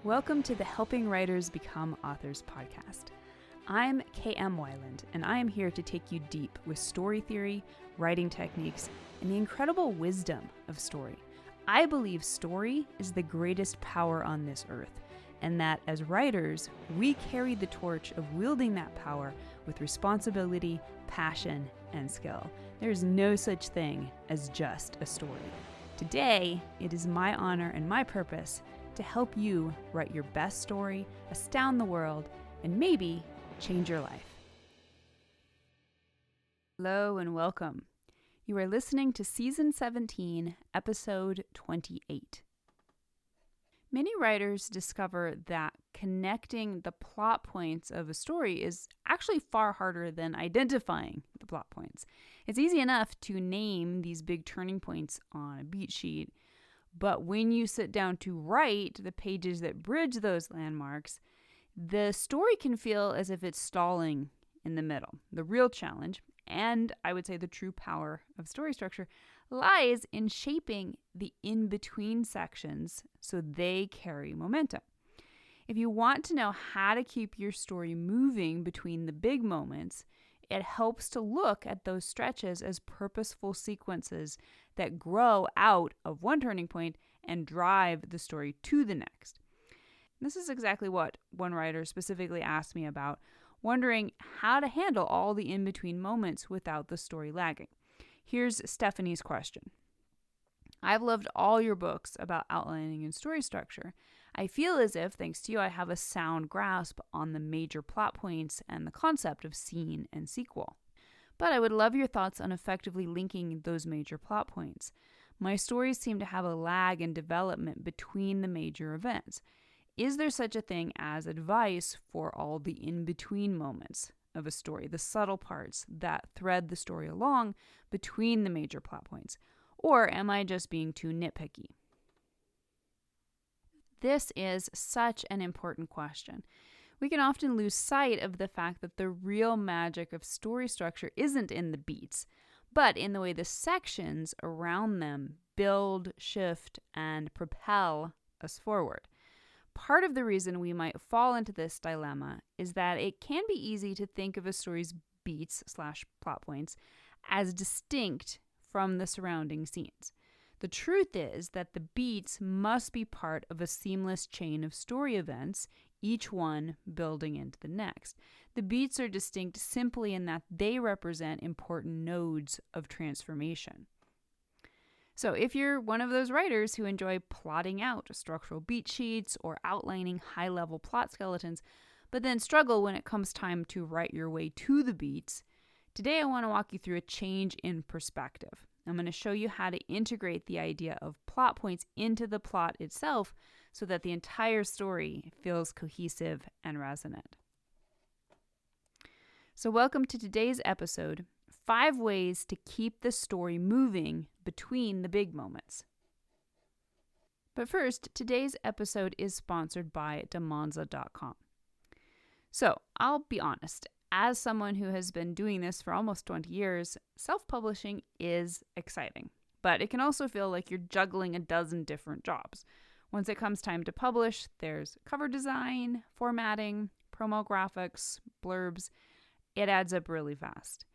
Welcome to the Helping Writers Become Authors podcast. I'm KM Weiland, and I am here to take you deep with story theory, writing techniques, and the incredible wisdom of story. I believe story is the greatest power on this earth, and that as writers, we carry the torch of wielding that power with responsibility, passion, and skill. There's no such thing as just a story. Today, it is my honor and my purpose to help you write your best story, astound the world, and maybe change your life. Hello and welcome. You are listening to Season 17, Episode 28. Many writers discover that connecting the plot points of a story is actually far harder than identifying the plot points. It's easy enough to name these big turning points on a beat sheet, but when you sit down to write the pages that bridge those landmarks, the story can feel as if it's stalling in the middle. The real challenge, and I would say the true power of story structure, lies in shaping the in-between sections so they carry momentum. If you want to know how to keep your story moving between the big moments, it helps to look at those stretches as purposeful sequences that grow out of one turning point and drive the story to the next. This is exactly what one writer specifically asked me about, wondering how to handle all the in-between moments without the story lagging. Here's Stephanie's question. I've loved all your books about outlining and story structure. I feel as if, thanks to you, I have a sound grasp on the major plot points and the concept of scene and sequel. But I would love your thoughts on effectively linking those major plot points. My stories seem to have a lag in development between the major events. Is there such a thing as advice for all the in-between moments of a story, the subtle parts that thread the story along between the major plot points? Or am I just being too nitpicky? This is such an important question. We can often lose sight of the fact that the real magic of story structure isn't in the beats, but in the way the sections around them build, shift, and propel us forward. Part of the reason we might fall into this dilemma is that it can be easy to think of a story's beats/plot points as distinct from the surrounding scenes. The truth is that the beats must be part of a seamless chain of story events, each one building into the next. The beats are distinct simply in that they represent important nodes of transformation. So if you're one of those writers who enjoy plotting out structural beat sheets or outlining high-level plot skeletons, but then struggle when it comes time to write your way to the beats, today I want to walk you through a change in perspective. I'm going to show you how to integrate the idea of plot points into the plot itself so that the entire story feels cohesive and resonant. So welcome to today's episode, 5 ways to keep the story moving between the big moments. But first, today's episode is sponsored by Damonza.com. So I'll be honest. As someone who has been doing this for almost 20 years, self-publishing is exciting, but it can also feel like you're juggling a dozen different jobs. Once it comes time to publish, there's cover design, formatting, promo graphics, blurbs. It adds up really fast.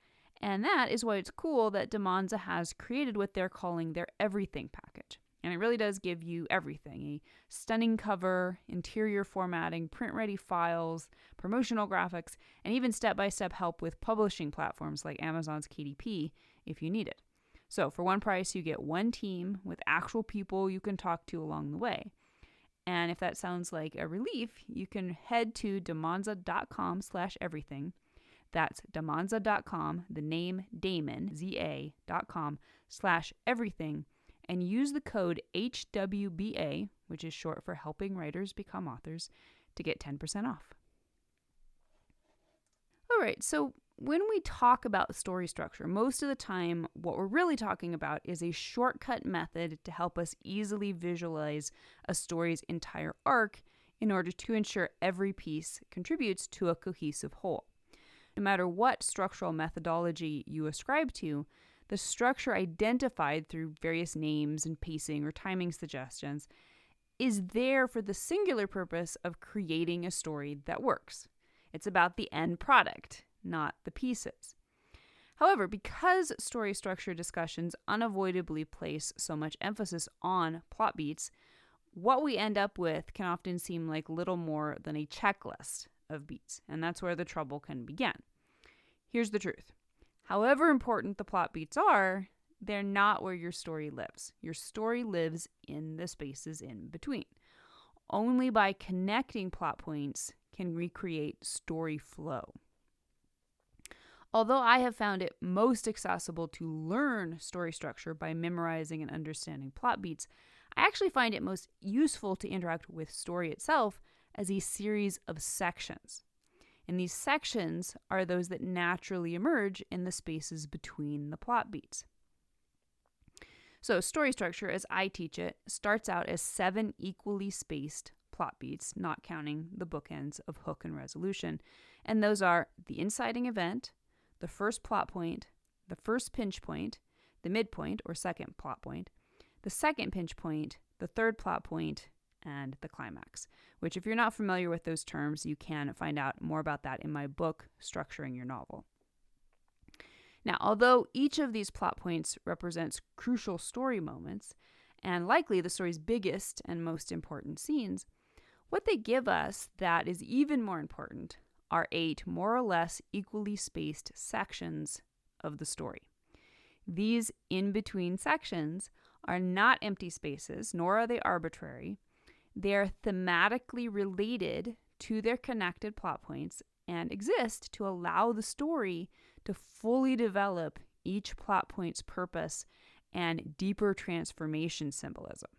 And that is why it's cool that Damonza has created what they're calling their everything package. And it really does give you everything: a stunning cover, interior formatting, print-ready files, promotional graphics, and even step-by-step help with publishing platforms like Amazon's KDP if you need it. So for one price, you get one team with actual people you can talk to along the way. And if that sounds like a relief, you can head to damonza.com/everything. That's damonza.com, the name Damon, ZA.com/everything. And use the code HWBA, which is short for Helping Writers Become Authors, to get 10% off. All right, so when we talk about story structure, most of the time what we're really talking about is a shortcut method to help us easily visualize a story's entire arc in order to ensure every piece contributes to a cohesive whole. No matter what structural methodology you ascribe to, the structure identified through various names and pacing or timing suggestions is there for the singular purpose of creating a story that works. It's about the end product, not the pieces. However, because story structure discussions unavoidably place so much emphasis on plot beats, what we end up with can often seem like little more than a checklist of beats, and that's where the trouble can begin. Here's the truth. However important the plot beats are, they're not where your story lives. Your story lives in the spaces in between. Only by connecting plot points can we create story flow. Although I have found it most accessible to learn story structure by memorizing and understanding plot beats, I actually find it most useful to interact with story itself as a series of sections. And these sections are those that naturally emerge in the spaces between the plot beats. So story structure, as I teach it, starts out as 7 equally spaced plot beats, not counting the bookends of hook and resolution. And those are the inciting event, the first plot point, the first pinch point, the midpoint or second plot point, the second pinch point, the third plot point, and the climax, which if you're not familiar with those terms, you can find out more about that in my book, Structuring Your Novel. Now, although each of these plot points represents crucial story moments, and likely the story's biggest and most important scenes, what they give us that is even more important are 8 more or less equally spaced sections of the story. These in-between sections are not empty spaces, nor are they arbitrary. They are thematically related to their connected plot points and exist to allow the story to fully develop each plot point's purpose and deeper transformation symbolism.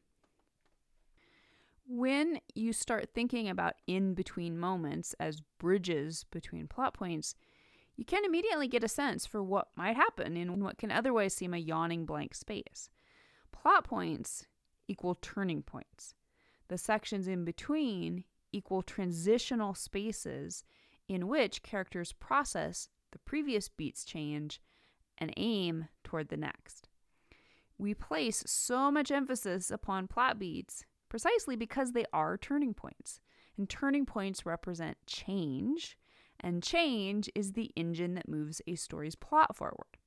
When you start thinking about in-between moments as bridges between plot points, you can immediately get a sense for what might happen in what can otherwise seem a yawning blank space. Plot points equal turning points. The sections in between equal transitional spaces in which characters process the previous beat's change and aim toward the next. We place so much emphasis upon plot beats precisely because they are turning points. And turning points represent change, and change is the engine that moves a story's plot forward.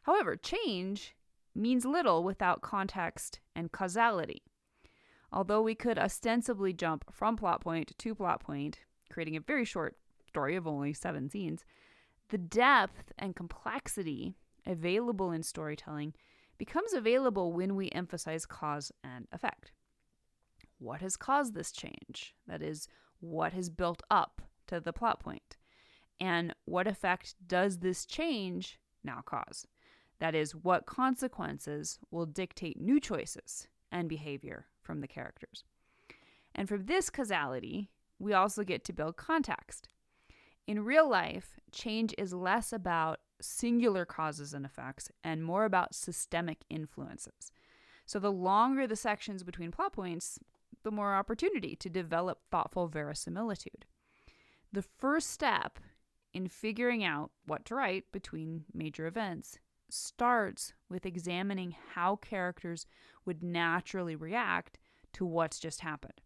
However, change means little without context and causality. Although we could ostensibly jump from plot point to plot point, creating a very short story of only 7 scenes, the depth and complexity available in storytelling becomes available when we emphasize cause and effect. What has caused this change? That is, what has built up to the plot point? And what effect does this change now cause? That is, what consequences will dictate new choices and behavior from the characters? And from this causality, we also get to build context. In real life, change is less about singular causes and effects and more about systemic influences. So the longer the sections between plot points, the more opportunity to develop thoughtful verisimilitude. The first step in figuring out what to write between major events starts with examining how characters would naturally react to what's just happened,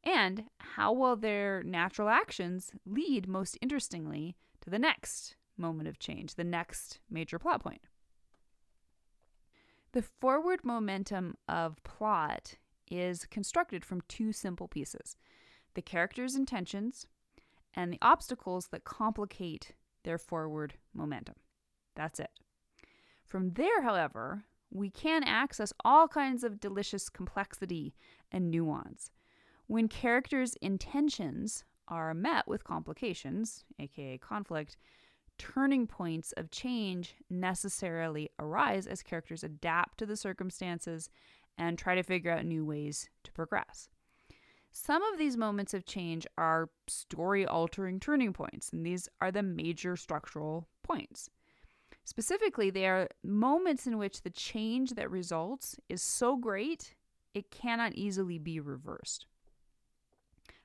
and how will their natural actions lead, most interestingly, to the next moment of change, the next major plot point. The forward momentum of plot is constructed from 2 simple pieces: the characters' intentions and the obstacles that complicate their forward momentum. That's it. From there, however, we can access all kinds of delicious complexity and nuance. When characters' intentions are met with complications, aka conflict, turning points of change necessarily arise as characters adapt to the circumstances and try to figure out new ways to progress. Some of these moments of change are story-altering turning points, and these are the major structural points. Specifically, they are moments in which the change that results is so great, it cannot easily be reversed.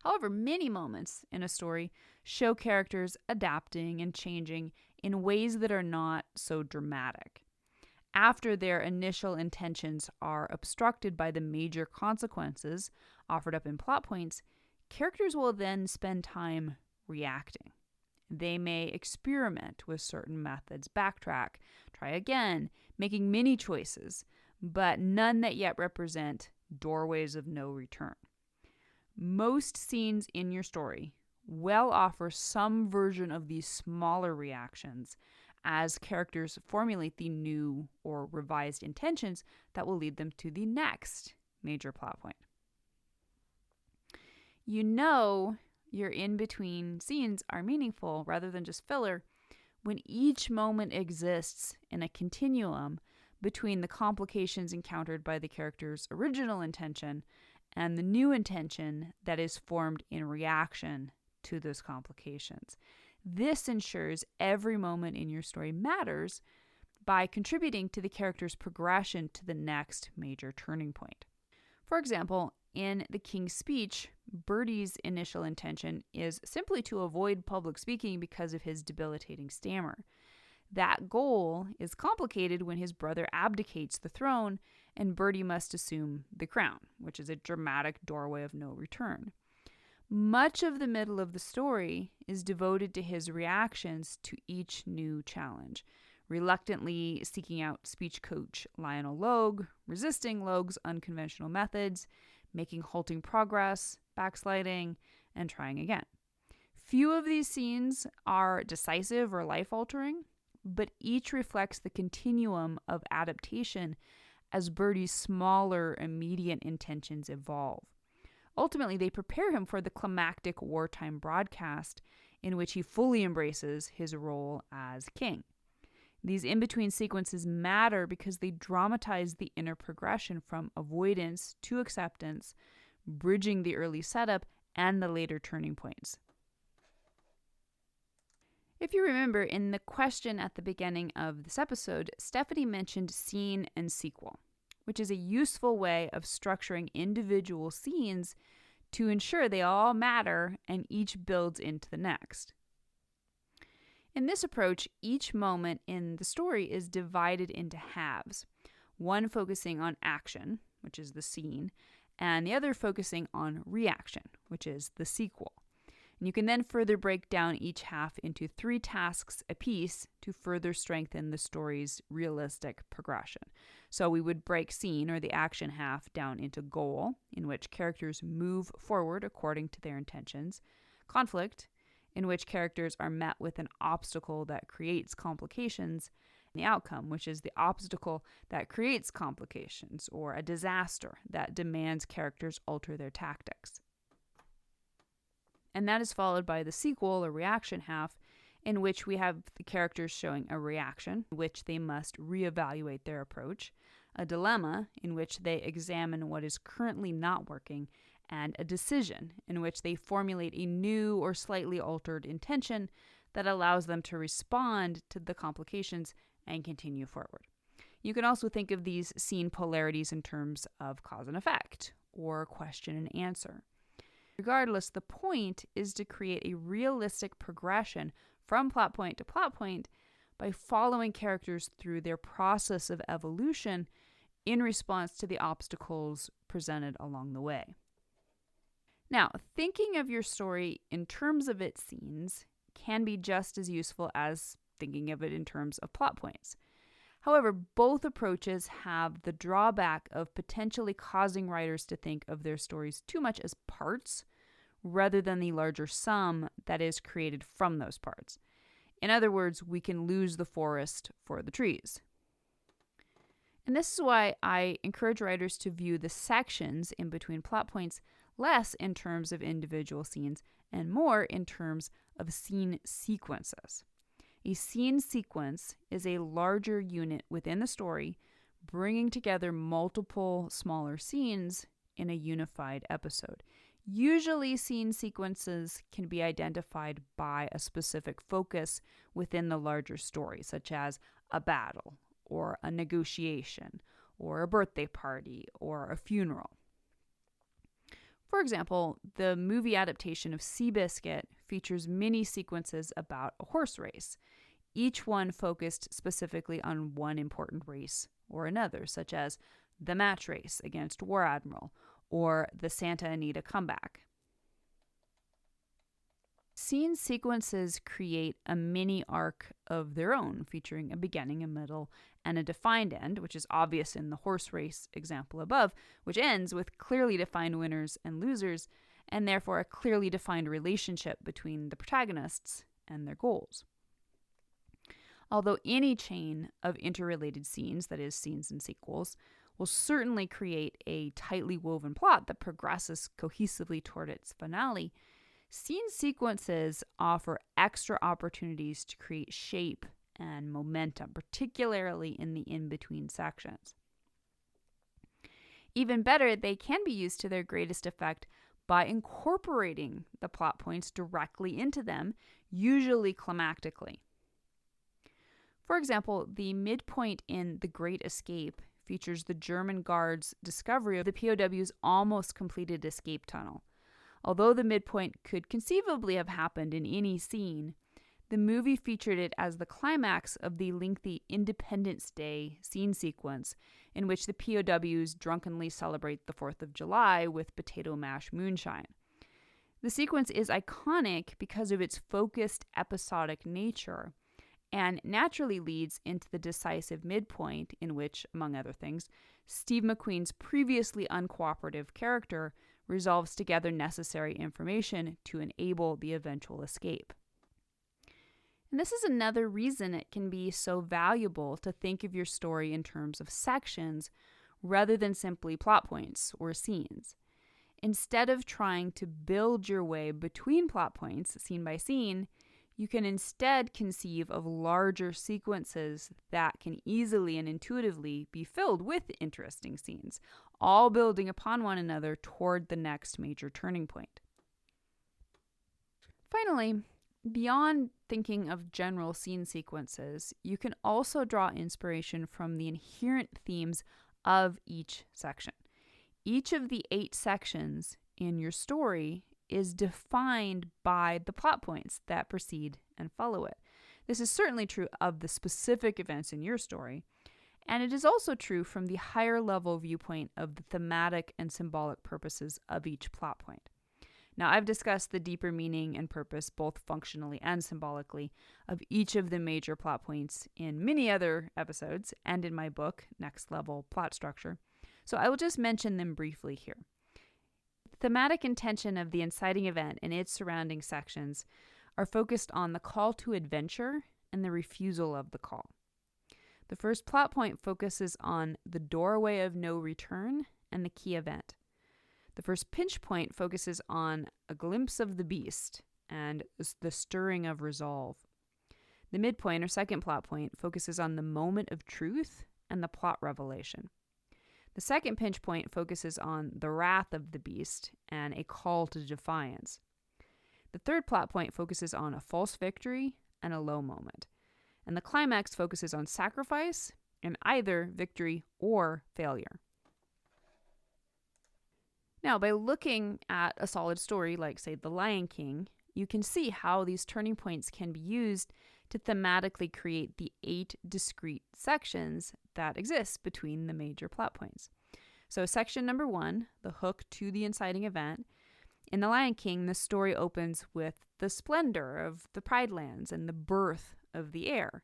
However, many moments in a story show characters adapting and changing in ways that are not so dramatic. After their initial intentions are obstructed by the major consequences offered up in plot points, characters will then spend time reacting. They may experiment with certain methods, backtrack, try again, making many choices, but none that yet represent doorways of no return. Most scenes in your story will offer some version of these smaller reactions as characters formulate the new or revised intentions that will lead them to the next major plot point. You know your in-between scenes are meaningful rather than just filler when each moment exists in a continuum between the complications encountered by the character's original intention and the new intention that is formed in reaction to those complications. This ensures every moment in your story matters by contributing to the character's progression to the next major turning point. For example, in The King's Speech, Bertie's initial intention is simply to avoid public speaking because of his debilitating stammer. That goal is complicated when his brother abdicates the throne and Bertie must assume the crown, which is a dramatic doorway of no return. Much of the middle of the story is devoted to his reactions to each new challenge, reluctantly seeking out speech coach Lionel Logue, resisting Logue's unconventional methods, making halting progress, backsliding, and trying again. Few of these scenes are decisive or life-altering, but each reflects the continuum of adaptation as Bertie's smaller, immediate intentions evolve. Ultimately, they prepare him for the climactic wartime broadcast in which he fully embraces his role as king. These in-between sequences matter because they dramatize the inner progression from avoidance to acceptance, bridging the early setup and the later turning points. If you remember, in the question at the beginning of this episode, Stephanie mentioned scene and sequel, which is a useful way of structuring individual scenes to ensure they all matter and each builds into the next. In this approach, each moment in the story is divided into halves, one focusing on action, which is the scene, and the other focusing on reaction, which is the sequel. And you can then further break down each half into 3 tasks apiece to further strengthen the story's realistic progression. So we would break scene, or the action half, down into goal, in which characters move forward according to their intentions, conflict, in which characters are met with an obstacle that creates complications, and the outcome, which is the obstacle that creates complications, or a disaster that demands characters alter their tactics. And that is followed by the sequel, or reaction half, in which we have the characters showing a reaction, in which they must reevaluate their approach, a dilemma, in which they examine what is currently not working, and a decision, in which they formulate a new or slightly altered intention that allows them to respond to the complications and continue forward. You can also think of these scene polarities in terms of cause and effect, or question and answer. Regardless, the point is to create a realistic progression from plot point to plot point by following characters through their process of evolution in response to the obstacles presented along the way. Now, thinking of your story in terms of its scenes can be just as useful as thinking of it in terms of plot points. However, both approaches have the drawback of potentially causing writers to think of their stories too much as parts rather than the larger sum that is created from those parts. In other words, we can lose the forest for the trees. And this is why I encourage writers to view the sections in between plot points less in terms of individual scenes and more in terms of scene sequences. A scene sequence is a larger unit within the story, bringing together multiple smaller scenes in a unified episode. Usually, scene sequences can be identified by a specific focus within the larger story, such as a battle, or a negotiation, or a birthday party, or a funeral. For example, the movie adaptation of Seabiscuit features many sequences about a horse race, each one focused specifically on one important race or another, such as the match race against War Admiral, or the Santa Anita comeback. Scene sequences create a mini arc of their own, featuring a beginning, a middle, and a defined end, which is obvious in the horse race example above, which ends with clearly defined winners and losers, and therefore a clearly defined relationship between the protagonists and their goals. Although any chain of interrelated scenes, that is, scenes and sequels, will certainly create a tightly woven plot that progresses cohesively toward its finale, scene sequences offer extra opportunities to create shape and momentum, particularly in the in-between sections. Even better, they can be used to their greatest effect by incorporating the plot points directly into them, usually climactically. For example, the midpoint in The Great Escape features the German guards' discovery of the POW's almost completed escape tunnel. Although the midpoint could conceivably have happened in any scene, the movie featured it as the climax of the lengthy Independence Day scene sequence in which the POWs drunkenly celebrate the 4th of July with potato mash moonshine. The sequence is iconic because of its focused episodic nature and naturally leads into the decisive midpoint in which, among other things, Steve McQueen's previously uncooperative character resolves to gather necessary information to enable the eventual escape. And this is another reason it can be so valuable to think of your story in terms of sections rather than simply plot points or scenes. Instead of trying to build your way between plot points, scene by scene, you can instead conceive of larger sequences that can easily and intuitively be filled with interesting scenes, all building upon one another toward the next major turning point. Finally, beyond thinking of general scene sequences, you can also draw inspiration from the inherent themes of each section. Each of the 8 sections in your story is defined by the plot points that precede and follow it. This is certainly true of the specific events in your story, and it is also true from the higher level viewpoint of the thematic and symbolic purposes of each plot point. Now, I've discussed the deeper meaning and purpose, both functionally and symbolically, of each of the major plot points in many other episodes and in my book, Next Level Plot Structure, so I will just mention them briefly here. The thematic intention of the inciting event and its surrounding sections are focused on the call to adventure and the refusal of the call. The first plot point focuses on the doorway of no return and the key event. The first pinch point focuses on a glimpse of the beast and the stirring of resolve. The midpoint, or second plot point, focuses on the moment of truth and the plot revelation. The second pinch point focuses on the wrath of the beast and a call to defiance. The third plot point focuses on a false victory and a low moment. And the climax focuses on sacrifice and either victory or failure. Now, by looking at a solid story like, say, The Lion King, you can see how these turning points can be used to thematically create the 8 discrete sections that exist between the major plot points. So section number 1, the hook to the inciting event. In The Lion King, the story opens with the splendor of the Pride Lands and the birth of the heir.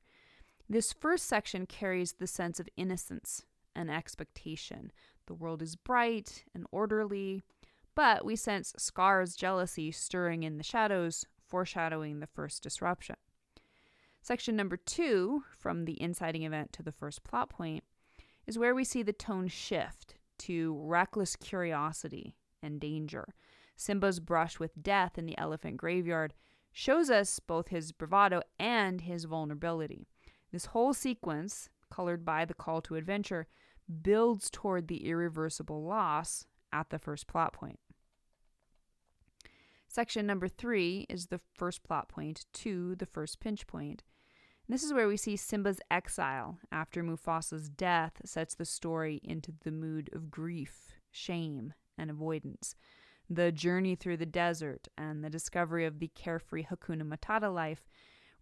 This first section carries the sense of innocence and expectation. The world is bright and orderly, but we sense Scar's jealousy stirring in the shadows, foreshadowing the first disruption. Section number 2, from the inciting event to the first plot point, is where we see the tone shift to reckless curiosity and danger. Simba's brush with death in the elephant graveyard shows us both his bravado and his vulnerability. This whole sequence, colored by the call to adventure, builds toward the irreversible loss at the first plot point. Section number 3 is the first plot point to the first pinch point. And this is where we see Simba's exile after Mufasa's death sets the story into the mood of grief, shame, and avoidance. The journey through the desert and the discovery of the carefree Hakuna Matata life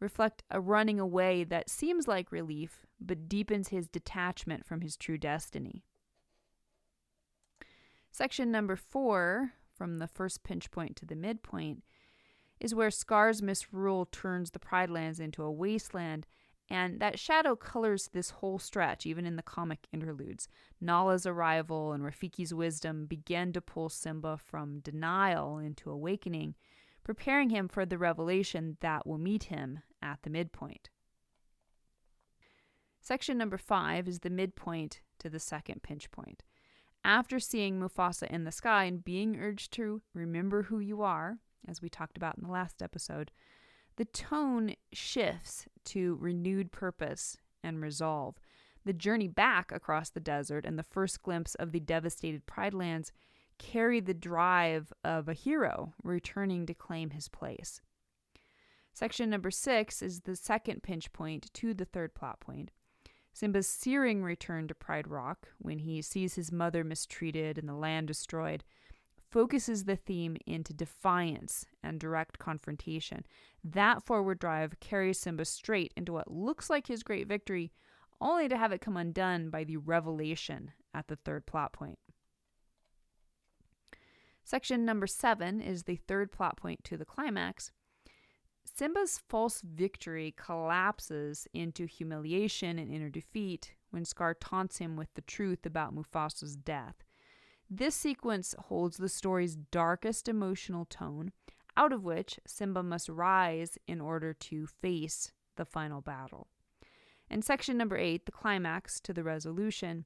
reflect a running away that seems like relief, but deepens his detachment from his true destiny. Section number 4, from the first pinch point to the midpoint, is where Scar's misrule turns the Pride Lands into a wasteland, and that shadow colors this whole stretch, even in the comic interludes. Nala's arrival and Rafiki's wisdom begin to pull Simba from denial into awakening, preparing him for the revelation that will meet him at the midpoint. Section number 5 is the midpoint to the second pinch point. After seeing Mufasa in the sky and being urged to remember who you are, as we talked about in the last episode, the tone shifts to renewed purpose and resolve. The journey back across the desert and the first glimpse of the devastated Pride Lands carry the drive of a hero returning to claim his place. Section number 6 is the second pinch point to the third plot point. Simba's searing return to Pride Rock, when he sees his mother mistreated and the land destroyed, focuses the theme into defiance and direct confrontation. That forward drive carries Simba straight into what looks like his great victory, only to have it come undone by the revelation at the third plot point. Section number 7 is the third plot point to the climax. Simba's false victory collapses into humiliation and inner defeat when Scar taunts him with the truth about Mufasa's death. This sequence holds the story's darkest emotional tone, out of which Simba must rise in order to face the final battle. In section number 8, the climax to the resolution,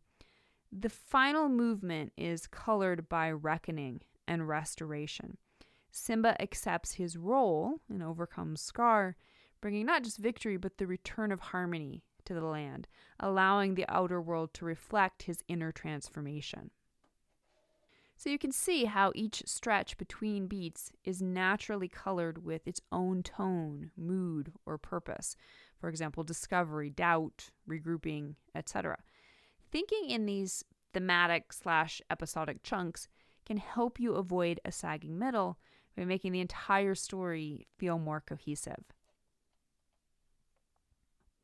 the final movement is colored by reckoning and restoration. Simba accepts his role and overcomes Scar, bringing not just victory but the return of harmony to the land, allowing the outer world to reflect his inner transformation. So you can see how each stretch between beats is naturally colored with its own tone, mood, or purpose. For example, discovery, doubt, regrouping, etc. Thinking in these thematic/episodic chunks can help you avoid a sagging middle by making the entire story feel more cohesive.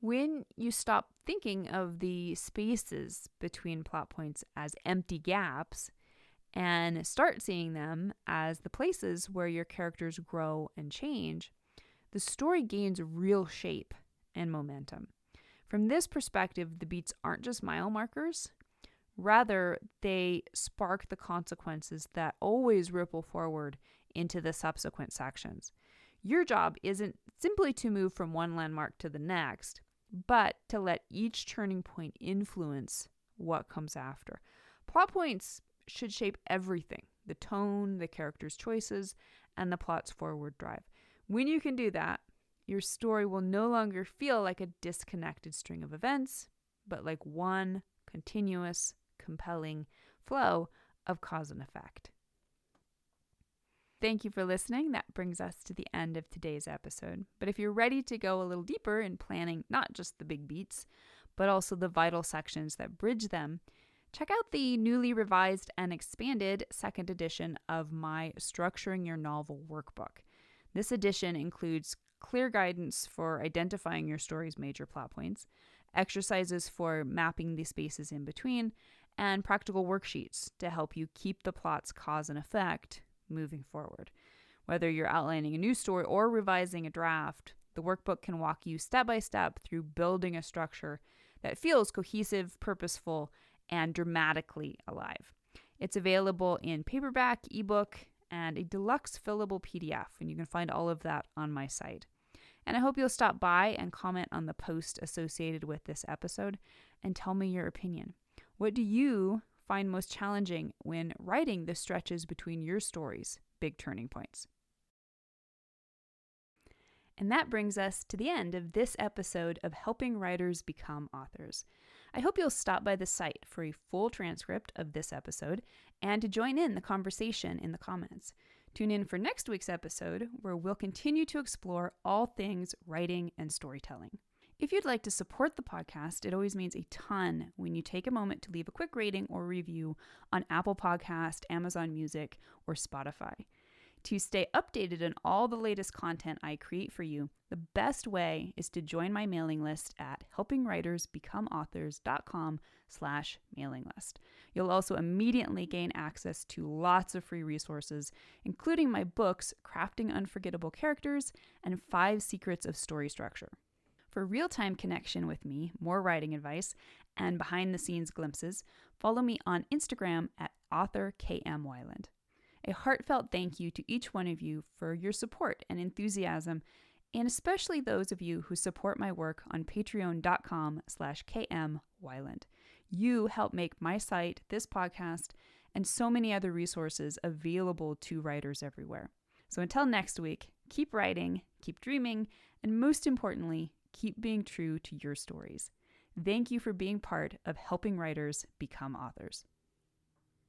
When you stop thinking of the spaces between plot points as empty gaps and start seeing them as the places where your characters grow and change, the story gains real shape and momentum. From this perspective, the beats aren't just mile markers. Rather, they spark the consequences that always ripple forward into the subsequent sections. Your job isn't simply to move from one landmark to the next, but to let each turning point influence what comes after. Plot points should shape everything: the tone, the characters' choices, and the plot's forward drive. When you can do that, your story will no longer feel like a disconnected string of events, but like one continuous, compelling flow of cause and effect. Thank you for listening. That brings us to the end of today's episode. But if you're ready to go a little deeper in planning not just the big beats, but also the vital sections that bridge them, check out the newly revised and expanded second edition of my Structuring Your Novel workbook. This edition includes clear guidance for identifying your story's major plot points, exercises for mapping the spaces in between, and practical worksheets to help you keep the plot's cause and effect moving forward. Whether you're outlining a new story or revising a draft, the workbook can walk you step by step through building a structure that feels cohesive, purposeful, and dramatically alive. It's available in paperback, ebook, and a deluxe fillable PDF, and you can find all of that on my site. And I hope you'll stop by and comment on the post associated with this episode and tell me your opinion. What do you find most challenging when writing the stretches between your stories' big turning points? And that brings us to the end of this episode of Helping Writers Become Authors. I hope you'll stop by the site for a full transcript of this episode and to join in the conversation in the comments. Tune in for next week's episode, where we'll continue to explore all things writing and storytelling. If you'd like to support the podcast, it always means a ton when you take a moment to leave a quick rating or review on Apple Podcast, Amazon Music, or Spotify. To stay updated on all the latest content I create for you, the best way is to join my mailing list at helpingwritersbecomeauthors.com/mailing list. You'll also immediately gain access to lots of free resources, including my books, Crafting Unforgettable Characters and 5 Secrets of Story Structure. For real-time connection with me, more writing advice, and behind-the-scenes glimpses, follow me on Instagram at authorkmweiland. A heartfelt thank you to each one of you for your support and enthusiasm, and especially those of you who support my work on patreon.com/kmweiland. You help make my site, this podcast, and so many other resources available to writers everywhere. So until next week, keep writing, keep dreaming, and most importantly, keep being true to your stories. Thank you for being part of helping writers become authors.